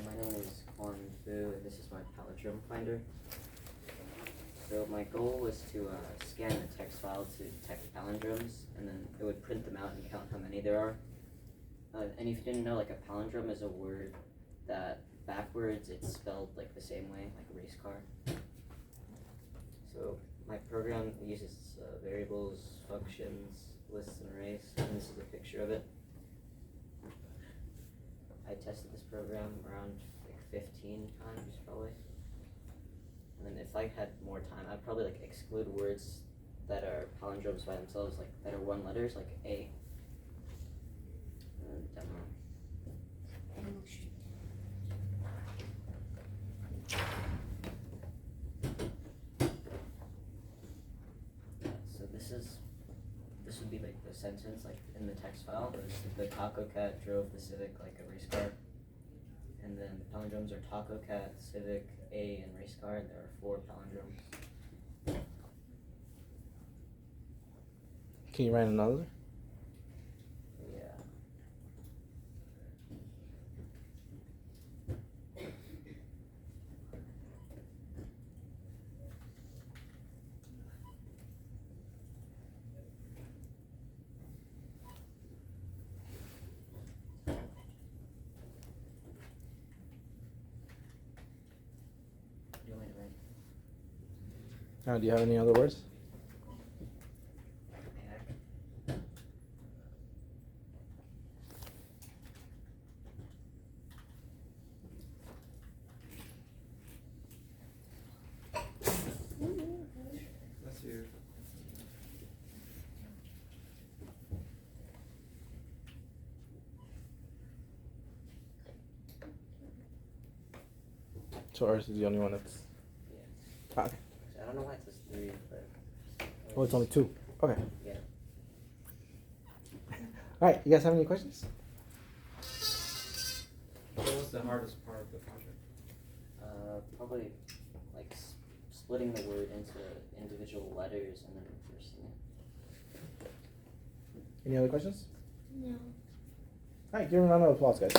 My name is Kuan, and this is my Palindrome Finder. So my goal was to scan a text file to detect palindromes, and then it would print them out and count how many there are. And if you didn't know, like a palindrome is a word that backwards it's spelled like the same way, like a race car. So my program uses variables, functions, lists, and arrays, and this is a picture of it. I tested this program around like 15 times probably. And then if I had more time, I'd probably like exclude words that are palindromes by themselves, like that are one letters, like A. And demo. So this would be like the sentence, like in the text file. The taco cat drove the Civic like a race car. And then the palindromes are taco cat, Civic, A, and race car, and there are 4 palindromes. Can you write another? Yeah. Do you want me to write? Do you have any other words? That's you. So ours is the only one that's... Yeah. Okay. I don't know why it says 3, but... Oh, it's only 2. Okay. Yeah. Alright, you guys have any questions? What was the hardest part of the project? Probably like splitting the word into individual letters and then reversing it. Any other questions? No. Alright, give him a round of applause, guys.